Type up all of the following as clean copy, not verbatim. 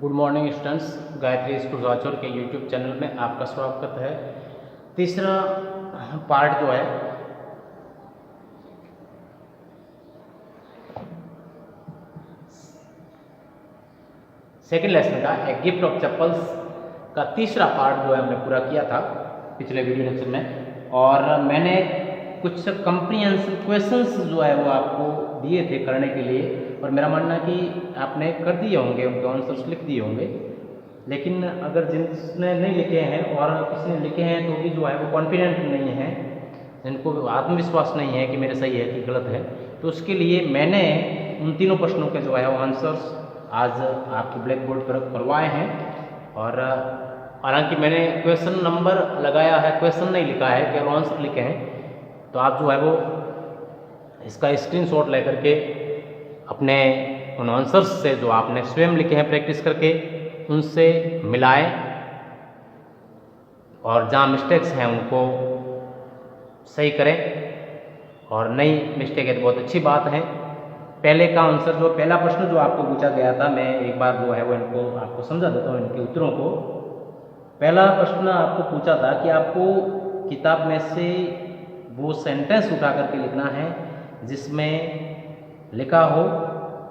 Good morning students, Gayatri school Rajouri के YouTube channel में आपका स्वागत है। तीसरा पार्ट जो है सेकंड लेसन का ए गिफ्ट ऑफ चप्पल्स का तीसरा पार्ट जो है हमने पूरा किया था पिछले वीडियो लेक्चर में, और मैंने कुछ कंप्रीहेंसिव क्वेश्चंस जो है वो आपको दिए थे करने के लिए, और मेरा मानना है कि आपने कर दिए होंगे, उनके आंसर्स लिख दिए होंगे। लेकिन अगर जिसने नहीं लिखे हैं और किसी ने लिखे हैं तो भी जो है वो कॉन्फिडेंट नहीं है, जिनको आत्मविश्वास नहीं है कि मेरे सही है कि गलत है, तो उसके लिए मैंने उन तीनों प्रश्नों के जो है वो आंसर्स आज आपके ब्लैक बोर्ड पर करवाए हैं। और हालांकि मैंने क्वेश्चन नंबर लगाया है, क्वेश्चन नहीं लिखा है, केवल आंसर लिखे हैं। तो आप जो है वो इसका स्क्रीनशॉट लेकर के अपने उन आंसर्स से जो आपने स्वयं लिखे हैं प्रैक्टिस करके उनसे मिलाएं, और जहाँ मिस्टेक्स हैं उनको सही करें, और नई मिस्टेक है तो बहुत अच्छी बात है। पहले का आंसर जो पहला प्रश्न जो आपको पूछा गया था, मैं एक बार जो है वो इनको आपको समझा देता हूँ इनके उत्तरों को। पहला प्रश्न आपको पूछा था कि आपको किताब में से वो सेंटेंस उठा करके लिखना है जिसमें लिखा हो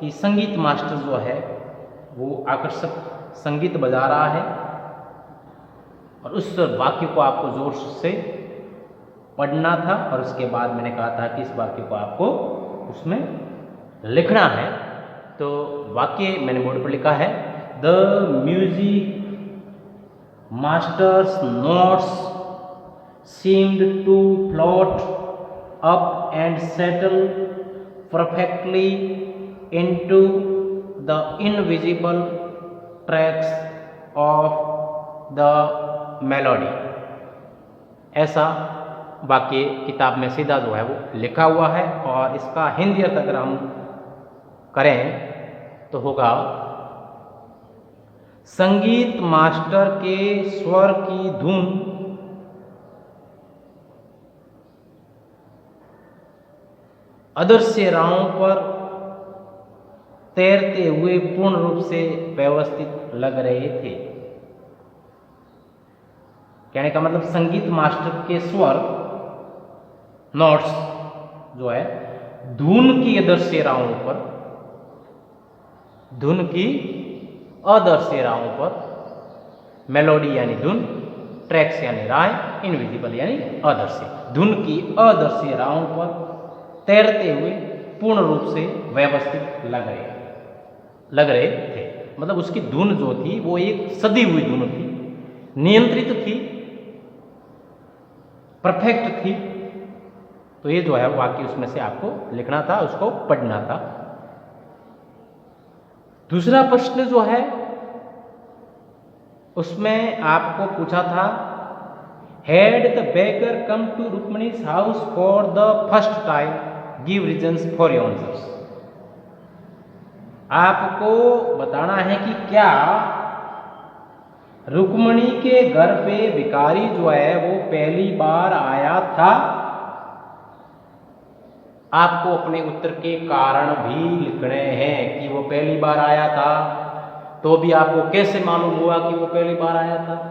कि संगीत मास्टर जो है वो आकर्षक संगीत बजा रहा है, और उस वाक्य को आपको जोर से पढ़ना था। और उसके बाद मैंने कहा था कि इस वाक्य को आपको उसमें लिखना है। तो वाक्य मैंने बोर्ड पर लिखा है, the music masters notes seemed to float up and settle perfectly into the invisible tracks of the melody। ऐसा वाक्य किताब में सीधा जो है वो लिखा हुआ है, और इसका हिंदी अर्थ अगर हम करें तो होगा, संगीत मास्टर के स्वर की धुन अदृश्य राहों पर तैरते हुए पूर्ण रूप से व्यवस्थित लग रहे थे। कहने का मतलब संगीत मास्टर के स्वर नोट्स जो है धुन की अदृश्य राहों पर, धुन की अदृश्य राहों पर, मेलोडी यानी धुन, ट्रैक्स यानी राह, इनविजिबल यानी अदृश्य, धुन की अदृश्य राहों पर तैरते हुए पूर्ण रूप से व्यवस्थित लग रहे थे। मतलब उसकी धुन जो थी वो एक सदी हुई धुन थी, नियंत्रित थी, परफेक्ट थी। तो ये जो है वाक्य उसमें से आपको लिखना था, उसको पढ़ना था। दूसरा प्रश्न जो है उसमें आपको पूछा था, had the beggar come to Rukmini's house for the first time, give reasons for your answers. आपको बताना है कि क्या रुक्मिणी के घर पे भिखारी जो है वो पहली बार आया था। आपको अपने उत्तर के कारण भी लिखने हैं कि वो पहली बार आया था, तो भी आपको कैसे मालूम हुआ कि वो पहली बार आया था।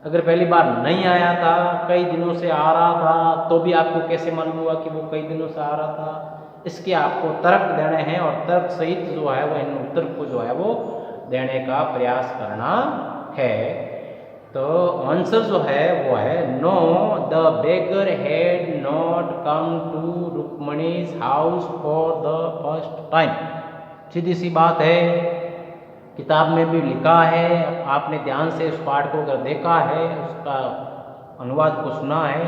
अगर पहली बार नहीं आया था, कई दिनों से आ रहा था, तो भी आपको कैसे मालूम हुआ कि वो कई दिनों से आ रहा था। इसके आपको तर्क देने हैं, और तर्क सहित जो है वो इन उत्तर को जो है वो देने का प्रयास करना है। तो आंसर जो है वो है, no the beggar had not come to Rukmini's house for the first time. सीधी सी बात है, किताब में भी लिखा है, आपने ध्यान से उस पाठ को अगर देखा है, उसका अनुवाद को सुना है,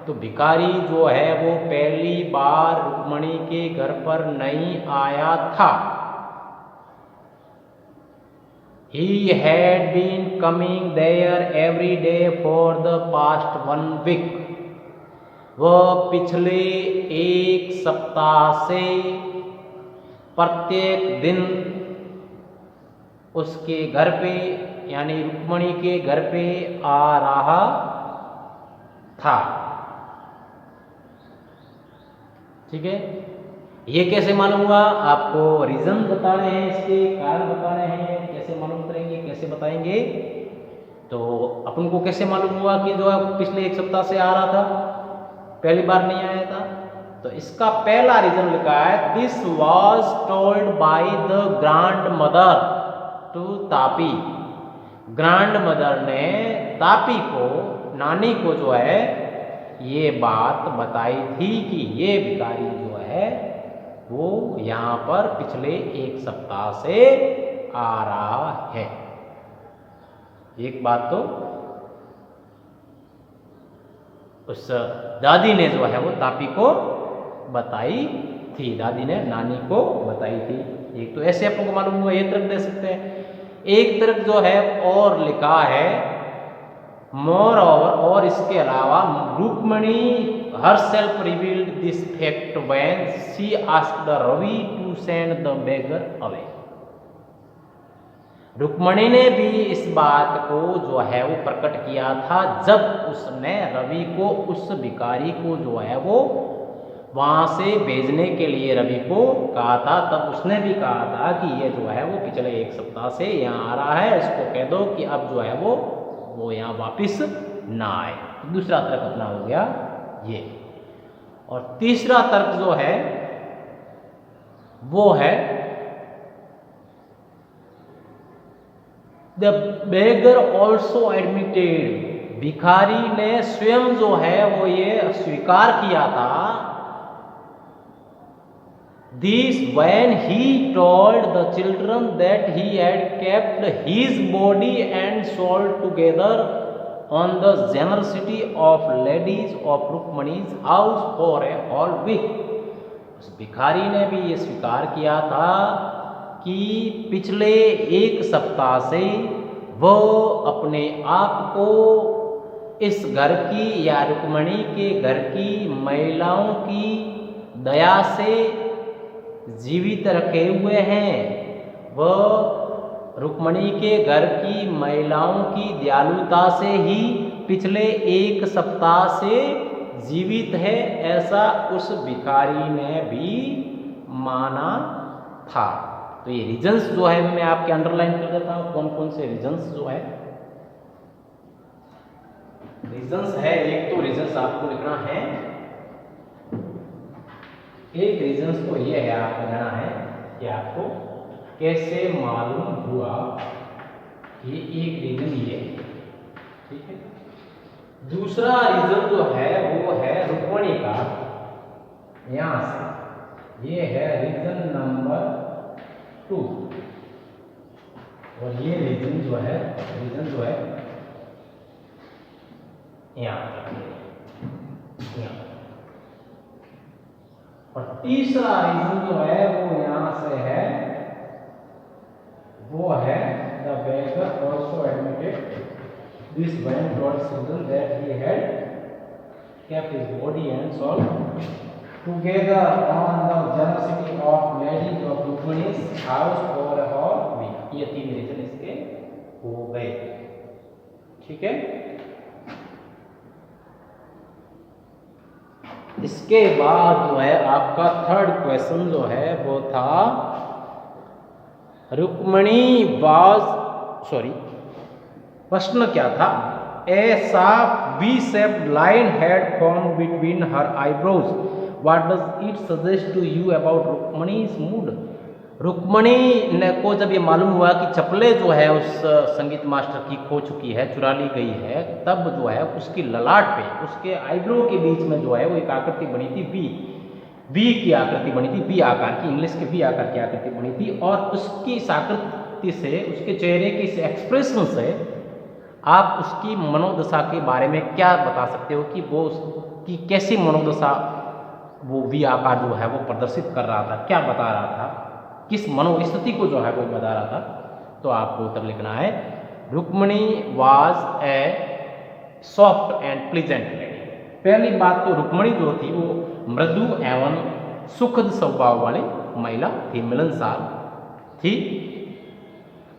तो भिखारी जो है वो पहली बार रुक्मिणी के घर पर नहीं आया था। He had been coming there every day for the past 1 week। वह पिछले एक सप्ताह से प्रत्येक दिन उसके घर पे यानी रुक्मिणी के घर पे आ रहा था। ठीक है, ये कैसे मालूम हुआ, आपको रीजन बताने हैं, इसके कारण बताने हैं, कैसे मालूम करें कैसे बताएंगे? तो अपन को कैसे मालूम हुआ कि जो है पिछले एक सप्ताह से आ रहा था, पहली बार नहीं आया था? तो इसका पहला रीजन लिखा है, this was told by the grandmother to Tapi. Grandmother ने तापी को, नानी को जो है ये बात बताई थी कि ये भिखारी जो है वो यहाँ पर पिछले एक सप्ताह से आ रहा है। एक बात तो उस दादी ने जो है वो तापी को बताई थी, दादी ने नानी को बताई थी। एक तो ऐसे आपको मालूम हुआ, ये तर्क दे सकते हैं। एक तर्क जो है और लिखा है, मोर और इसके अलावा Rukmini herself revealed this fact when she asked Ravi to send the beggar away। Rukmini ने भी इस बात को जो है वो प्रकट किया था जब उसने रवि को, उस भिखारी को जो है वो वहां से भेजने के लिए रवि को कहा था। तब उसने भी कहा था कि ये जो है वो पिछले एक सप्ताह से यहाँ आ रहा है, इसको कह दो कि अब जो है वो यहाँ वापिस ना आए। तो दूसरा तर्क अपना हो गया ये। और तीसरा तर्क जो है वो है, द बेगर ऑल्सो एडमिटेड, भिखारी ने स्वयं जो है वो ये स्वीकार किया था, this when he told the children that he had kept his body and soul together on the generosity of ladies of Rukmani's house for a whole week। उस भिखारी ने भी ये स्वीकार किया था कि पिछले एक सप्ताह से वो अपने आप को इस घर की या रुक्मणी के घर की महिलाओं की दया से जीवित रखे हुए हैं। वह रुक्मणी के घर की महिलाओं की दयालुता से ही पिछले एक सप्ताह से जीवित है, ऐसा उस भिखारी ने भी माना था। तो ये रीजंस जो है मैं आपके अंडरलाइन कर देता हूं, कौन कौन से रीजंस जो है, रीजंस है। एक तो रीजंस आपको लिखना है, एक रीजंस तो ये है आपको कहना है कि आपको कैसे मालूम हुआ, ये एक रीजन ये, ठीक है। दूसरा रीजन जो है वो है रुक्मणी का, यहां से ये है रीजन नंबर 2। और ये रीजन जो है यहाँ। और तीसरा रीजन जो है वो यहां से है, वो है the beggar also admitted this when told children that he had kept his body and soul together on the generosity of ladies of Rukmani's house for a whole week। ये तीन रीजन इसके हो गए, ठीक है। इसके बाद जो है आपका थर्ड क्वेश्चन जो है वो था, रुक्मणी प्रश्न क्या था, a sharp V shaped line had formed between her eyebrows, what does it suggest to you about Rukmini's mood. Rukmini ने को जब ये मालूम हुआ कि चप्पलें जो है उस संगीत मास्टर की खो चुकी है, चुरा ली गई है, तब जो है उसकी ललाट पे, उसके आईब्रो के बीच में जो है वो एक आकृति बनी थी, वी की आकृति बनी थी, वी आकार की, इंग्लिश के वी आकार की आकृति बनी थी। और उसकी इस आकृति से, उसके चेहरे के इस एक्सप्रेशन से आप उसकी मनोदशा के बारे में क्या बता सकते हो कि वो उसकी कैसी मनोदशा वो वी आकार जो है वो प्रदर्शित कर रहा था, क्या बता रहा था, किस मनोस्थिति को जो है वो बता रहा था। तो आपको तब लिखना है, Rukmani was a soft and pleasant lady. पहली बात तो रुक्मणी जो थी वो मृदु एवं सुखद स्वभाव वाली महिला थी, मिलनसार थी।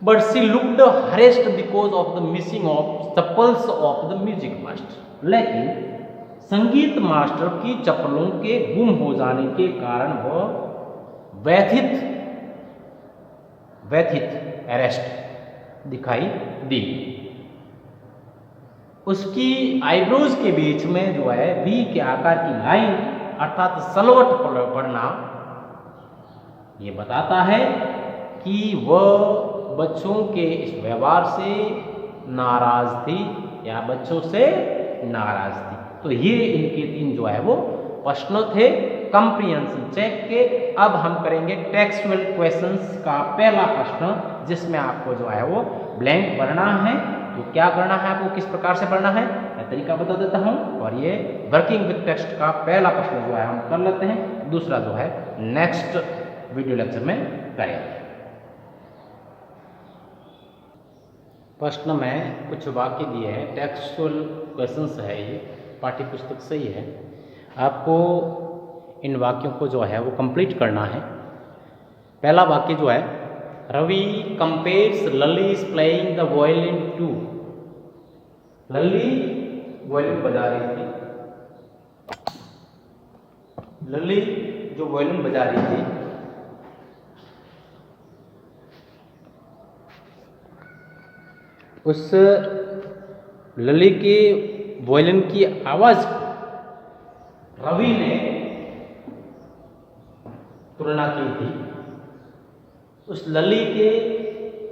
But she looked harassed because of the missing of chappals of the music master. लेकिन संगीत मास्टर की चप्पलों के गुम हो जाने के कारण वह व्यथित, अरेस्ट दिखाई दी। उसकी आईब्रोज के बीच में जो है वी के आकार की लाइन अर्थात सलवट पड़ना ये बताता है कि वह बच्चों के इस व्यवहार से नाराज थी या बच्चों से नाराज थी। तो ये इनके 3 जो है वो प्रश्न थे कंप्रीहेंशन चेक के। अब हम करेंगे टेक्सचुअल क्वेश्चंस का पहला प्रश्न, जिसमें आपको जो है वो ब्लैंक भरना है। तो क्या करना है आपको, किस प्रकार से पढ़ना है, मैं तरीका बता देता हूं। और ये वर्किंग विद टेक्स्ट का पहला प्रश्न जो है हम कर लेते हैं, दूसरा जो है नेक्स्ट वीडियो लेक्चर में करेंगे। प्रश्न में कुछ वाक्य दिए हैं, टेक्सचुअल क्वेश्चंस है, ये पाठ्य पुस्तक से ही है। आपको इन वाक्यों को जो है वो कंप्लीट करना है। पहला वाक्य जो है, Ravi compares Lali is playing the violin too. Lali violin बजा रही थी, लली जो वायलिन बजा रही थी उस लली के वायलिन की आवाज को रवि ने तुलना की थी उस लली के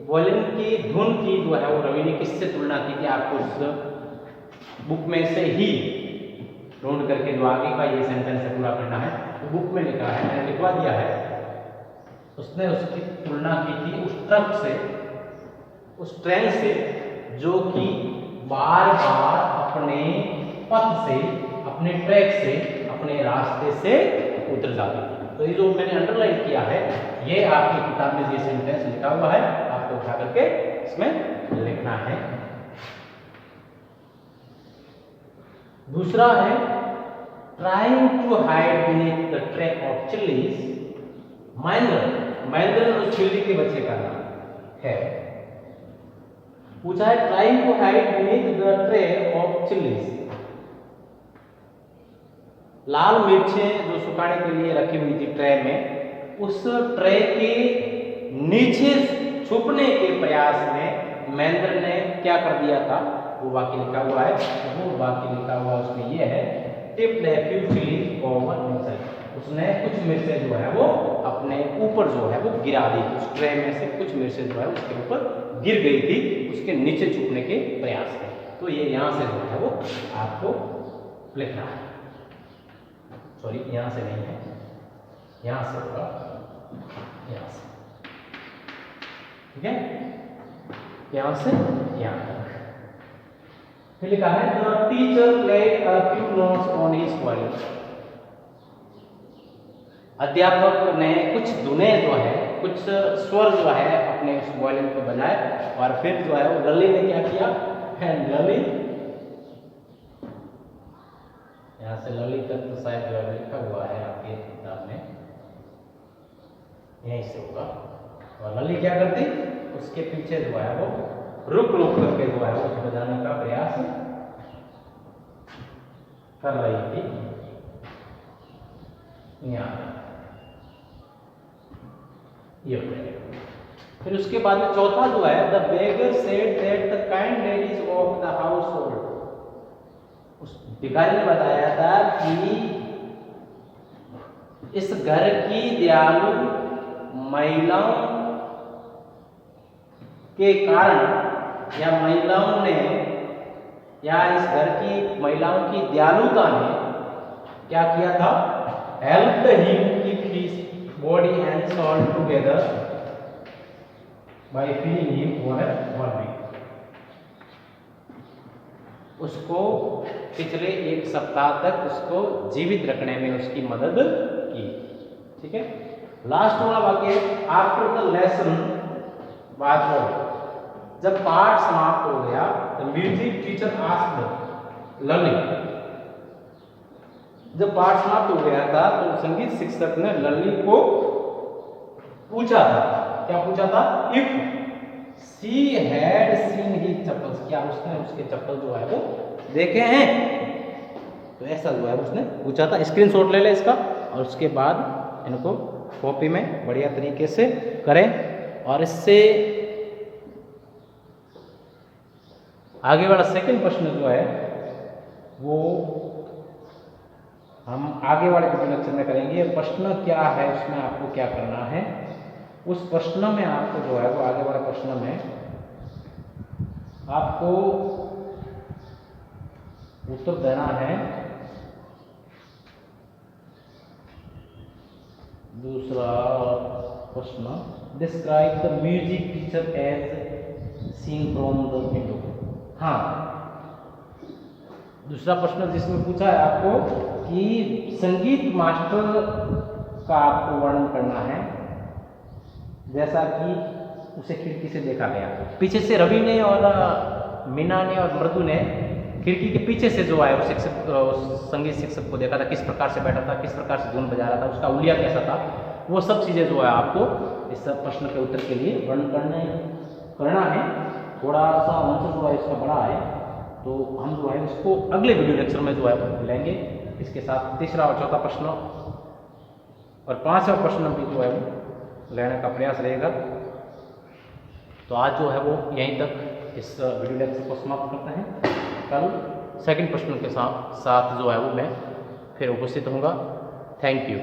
वायलिन की धुन की जो है वो रवि ने किससे तुलना की थी। आपको उस बुक में से ही ढूंढ करके जो आगे का ये सेंटेंस है पूरा करना है। तो बुक में लिखा है, मैंने लिखवा दिया है। उसने उसकी तुलना की थी उस ट्रक से, उस ट्रेन से जो कि बार बार अपने पथ से, अपने ट्रैक से, अपने रास्ते से उतर जाती थी। तो ये जो मैंने अंडरलाइन किया है, ये आपकी किताब में ये सेंटेंस लिखा हुआ है, आपको उठा करके इसमें लिखना है। दूसरा है, trying to hide beneath the track of chillies. Mahendra उस चिल्ली के बच्चे का नाम है। पूछा है trying to hide beneath the tray of chillies. लाल मिर्चें जो सुखाने के लिए रखी हुई थी ट्रे में, उस ट्रे के नीचे छुपने के प्रयास में महेंद्र ने क्या कर दिया था, वो वाक्य लिखा हुआ है। वो वाक्य लिखा हुआ उसमें ये है, tipped a few chillies over himself. उसने कुछ मिर्चें जो है वो अपने ऊपर जो है वो गिरा दी। उस ट्रे में से कुछ मिर्चें जो है उसके ऊपर गिर गई थी, उसके नीचे छुपने के प्रयास में। तो ये यहाँ से जो है वो आपको लिखना है। सॉरी, यहाँ से नहीं है, यहाँ से होगा, यहाँ से, ठीक है, यहाँ से यहाँ तक। फिर लिखा है the teacher played a few notes on his violin. अध्यापक ने कुछ धुनें जो है, कुछ स्वर जो है अपने उस वायलिन को बजाए। और फिर जो है वो लली ने क्या किया, लली, यहाँ से लली तक तो शायद जो है लिखा हुआ है आपके किताब में, यहीं से होगा। और लली क्या करती, उसके पीछे जो है वो रुक रुक करके जो है वो बजाने का प्रयास कर रही थी। यहाँ ये हो जाएगा। फिर उसके बाद में चौथा जो है, the beggar said that the kind ladies of the house hold. उस भिखारी ने बताया था कि इस घर की दयालु महिलाओं के कारण, या महिलाओं ने, या इस घर की महिलाओं की दयालुता ने क्या किया था, help him keep his body and soul together by feeding him for 1 week. उसको पिछले 1 सप्ताह तक उसको जीवित रखने में उसकी मदद की, ठीक है। लास्ट वाला वाक्य, after the lesson was over. जब पाठ समाप्त हो गया, द म्यूजिक टीचर आस्क्ड लली। जब पाठ समाप्त हो गया था तो संगीत शिक्षक ने लली को पूछा था, क्या पूछा था, if she had seen his chappals, क्या उसने उसके चप्पल जो है वो देखे हैं। तो ऐसा जो है उसने पूछा था। स्क्रीनशॉट ले ले इसका, और उसके बाद इनको कॉपी में बढ़िया तरीके से करें। और इससे आगे वाला सेकंड प्रश्न जो है वो हम आगे वाले वीडियो लेक्चर में करेंगे। प्रश्न क्या है उसमें आपको क्या करना है, उस प्रश्न में आपको जो है वो आगे वाले प्रश्न में आपको उत्तर देना है। दूसरा प्रश्न, describe the music teacher as seen from the window. हाँ, दूसरा प्रश्न जिसमें पूछा है आपको कि संगीत मास्टर का आपको वर्णन करना है जैसा कि उसे खिड़की से देखा गया। पीछे से रवि ने और मीना ने और मृदु ने खिड़की के पीछे से जो है वो संगीत शिक्षक को देखा था, किस प्रकार से बैठा था, किस प्रकार से धुन बजा रहा था, उसका उलिया कैसा था, वो सब चीज़ें जो है आपको इस प्रश्न के उत्तर के लिए वर्णन करना है। थोड़ा सा आंसर जो है इसका बड़ा है, तो हम जो है इसको अगले वीडियो लेक्चर में जो है लेंगे। इसके साथ तीसरा और चौथा प्रश्न और पांचवा प्रश्न भी जो है वो लेने का प्रयास रहेगा। तो आज जो है वो यहीं तक इस वीडियो लेक्चर को समाप्त करते हैं। कल सेकंड प्रश्न के साथ जो है वो मैं फिर उपस्थित होऊंगा। Thank you.